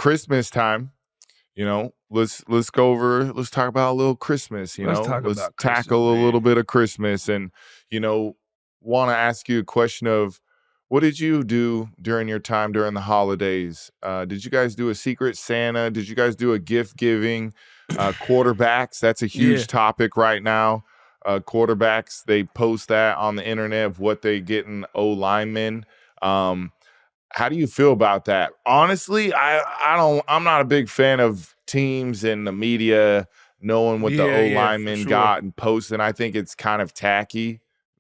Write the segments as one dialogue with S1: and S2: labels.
S1: Christmas time. Let's talk about a little Christmas.
S2: Let's talk
S1: Let's
S2: about
S1: tackle
S2: Christmas,
S1: a little bit of Christmas, and want to ask you a question of what did you do during your time during the holidays? Did you guys do a secret Santa? Did you guys do a gift giving? Quarterbacks, that's a huge topic right now. Quarterbacks, they post that on the internet of what they get in O linemen. How do you feel about that? Honestly, I'm not a big fan of teams and the media knowing what the O lineman got and posting. I think it's kind of tacky.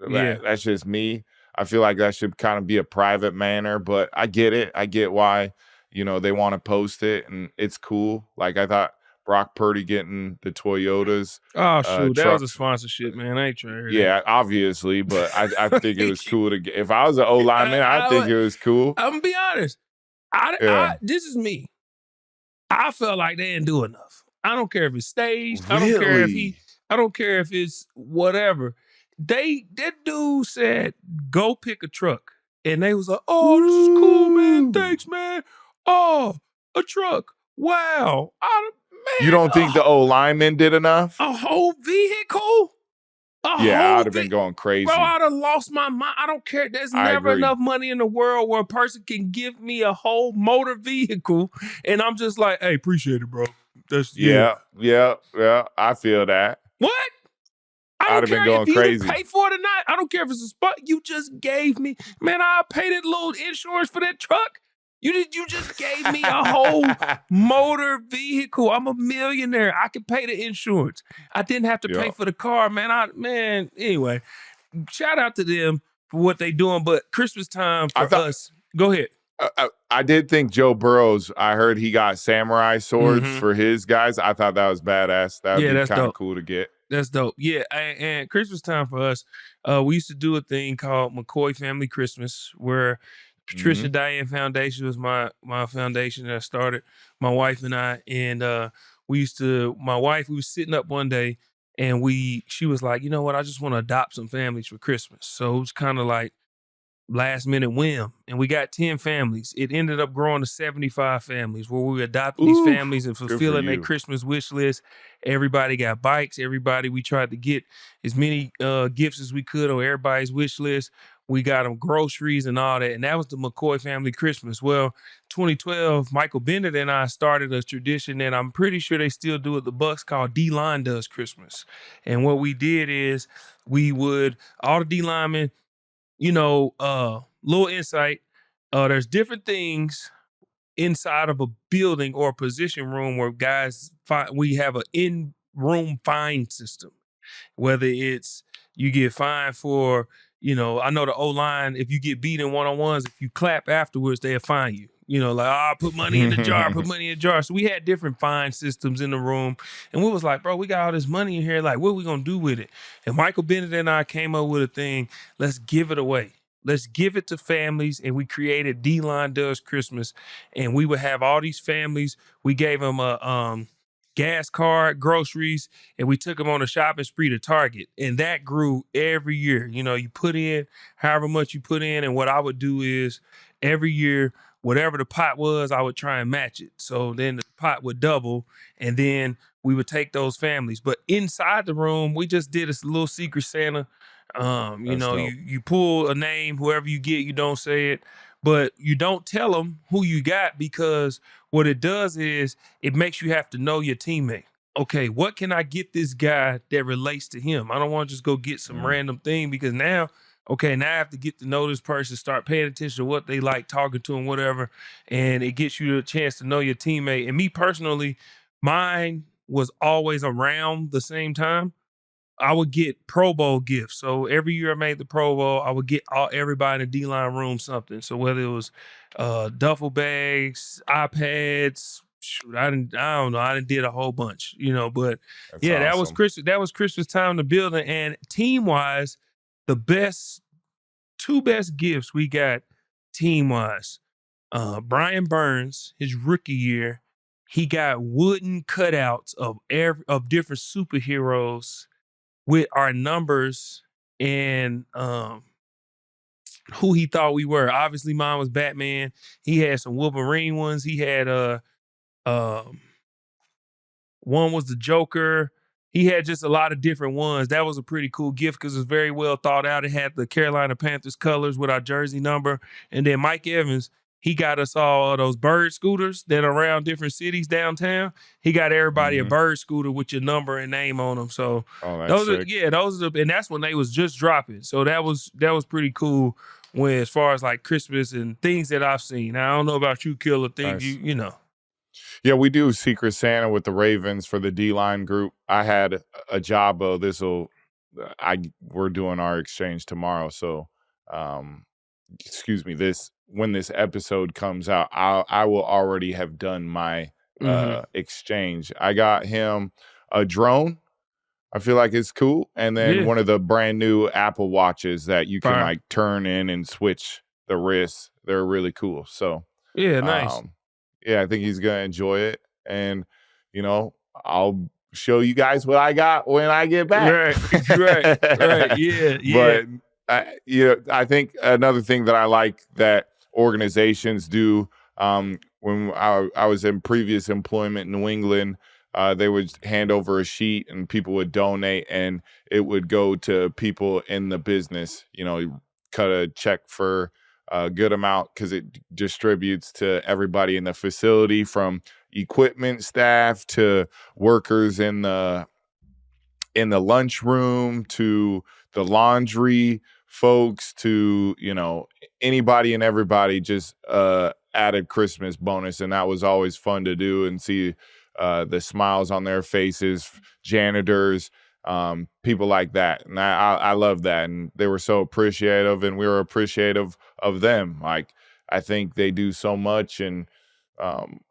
S2: Yeah.
S1: That's just me. I feel like that should kind of be a private manner, but I get it. I get why, they want to post it and it's cool. Like I thought Brock Purdy getting the Toyotas.
S2: Oh, shoot. That was a sponsorship, man. I ain't trying to hear that.
S1: Yeah, obviously, but I think it was cool to get. If I was an O lineman, I think it was cool.
S2: I'm going to be honest. This is me. I felt like they didn't do enough. I don't care if it's staged.
S1: Really?
S2: I don't care if it's whatever. That dude said, go pick a truck. And they was like, oh, this is cool, man. Thanks, man. Oh, a truck. Wow.
S1: You don't think the O lineman did enough?
S2: A whole vehicle?
S1: I'd have been going crazy.
S2: Bro, I'd have lost my mind. I don't care. There's never enough money in the world where a person can give me a whole motor vehicle. And I'm just like, hey, appreciate it, bro.
S1: Yeah. I feel that.
S2: What? I don't care if you
S1: crazy.
S2: didn't pay for it or not. I don't care if it's a spot you just gave me. Man, I'll pay that little insurance for that truck. You just gave me a whole motor vehicle. I'm a millionaire. I can pay the insurance. I didn't have to pay for the car, man. Anyway, shout out to them for what they doing. But Christmas time for us. Go ahead.
S1: I did think Joe Burrow's. I heard he got samurai swords for his guys. I thought that was badass. That would be kind of cool to get.
S2: That's dope. Yeah, and Christmas time for us, we used to do a thing called McCoy Family Christmas, where Patricia Diane Foundation was my foundation that I started, my wife and I, and we was sitting up one day and she was like, you know what, I just want to adopt some families for Christmas. So it was kind of like last minute whim, and we got 10 families. It ended up growing to 75 families where we adopted these families and fulfilling their Christmas wish list. Everybody got bikes. We tried to get as many gifts as we could on everybody's wish list. We got them groceries and all that. And that was the McCoy Family Christmas. Well, 2012, Michael Bennett and I started a tradition that I'm pretty sure they still do at the Bucks called D-Line Does Christmas. And what we did is all the D-linemen, little insight, there's different things inside of a building or a position room where guys we have an in-room fine system. Whether it's you get fined for, I know the O-line, if you get beat in one-on-ones, if you clap afterwards, they'll fine you. Put money in the jar, put money in the jar. So we had different fine systems in the room. And we was like, bro, we got all this money in here. Like, what are we going to do with it? And Michael Bennett and I came up with a thing. Let's give it away. Let's give it to families. And we created D-Line Does Christmas. And we would have all these families. We gave them a gas card, groceries, and we took them on a shopping spree to Target. And that grew every year. You put in however much you put in. And what I would do is every year, whatever the pot was, I would try and match it. So then the pot would double, and then we would take those families. But inside the room, we just did a little secret Santa. You pull a name, whoever you get, you don't say it, but you don't tell them who you got, because what it does is it makes you have to know your teammate. Okay, what can I get this guy that relates to him? I don't want to just go get some random thing, because now I have to get to know this person, start paying attention to what they like, talking to them, whatever. And it gets you a chance to know your teammate. And me personally, mine was always around the same time. I would get Pro Bowl gifts. So every year I made the Pro Bowl, I would get everybody in the D-line room something. So whether it was duffel bags, iPads, I don't know. I did a whole bunch, but that's awesome. That was Christmas. That was Christmas time in the building. And team-wise, the two best gifts we got team-wise. Brian Burns, his rookie year, he got wooden cutouts of different superheroes with our numbers and who he thought we were. Obviously, mine was Batman. He had some Wolverine ones. He had Um, one was the Joker. He had just a lot of different ones. That was a pretty cool gift because it was very well thought out. It had the Carolina Panthers colors with our jersey number. And then Mike Evans, he got us all those bird scooters that are around different cities downtown. He got everybody a
S1: Mhm.
S2: bird scooter with your number and name on them. So
S1: Oh, that's sick.
S2: and that's when they was just dropping. So that was pretty cool when as far as like Christmas and things that I've seen. Now, I don't know about you, Killer, things
S1: Nice.
S2: you know.
S1: Yeah, we do Secret Santa with the Ravens for the D-line group. I had a Jabba. We're doing our exchange tomorrow. So, excuse me, when this episode comes out, I will already have done my exchange. I got him a drone. I feel like it's cool. And then
S2: Yeah.
S1: one of the brand new Apple Watches that you can
S2: Fire.
S1: like turn in and switch the wrists. They're really cool. So,
S2: Yeah, nice.
S1: yeah, I think he's gonna enjoy it, and I'll show you guys what I got when I get back.
S2: Right. Yeah.
S1: But I think another thing that I like that organizations do. When I was in previous employment in New England, they would hand over a sheet and people would donate, and it would go to people in the business. Cut a check for a good amount because it distributes to everybody in the facility, from equipment staff to workers in the lunchroom to the laundry folks to anybody and everybody. Just added Christmas bonus, and that was always fun to do and see the smiles on their faces, janitors, people like that. And I love that. And they were so appreciative, and we were appreciative of them. Like, I think they do so much and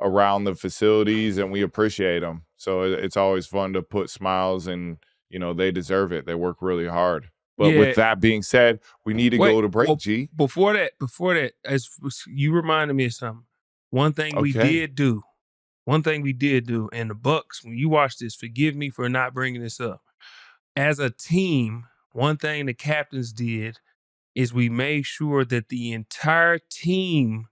S1: around the facilities, and we appreciate them. So it's always fun to put smiles, and they deserve it. They work really hard. But
S2: Yeah.
S1: with that being said, we need to go to break, G.
S2: Before that, as you reminded me of something. One thing we did do, and the Bucks, when you watch this, forgive me for not bringing this up. As a team, one thing the captains did is we made sure that the entire team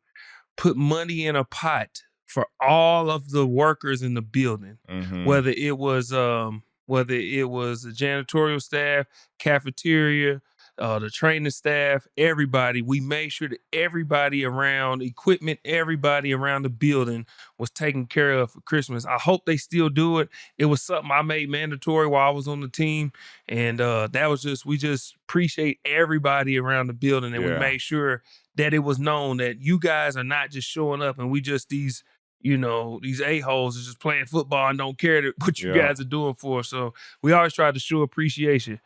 S2: put money in a pot for all of the workers in the building, whether it was the janitorial staff, cafeteria, the training staff, everybody. We made sure that everybody around equipment, everybody around the building was taken care of for Christmas. I hope they still do it. It was something I made mandatory while I was on the team, and we just appreciate everybody around the building, and we made sure that it was known that you guys are not just showing up and we just these a-holes are just playing football and don't care what you guys are doing for us. So we always try to show appreciation.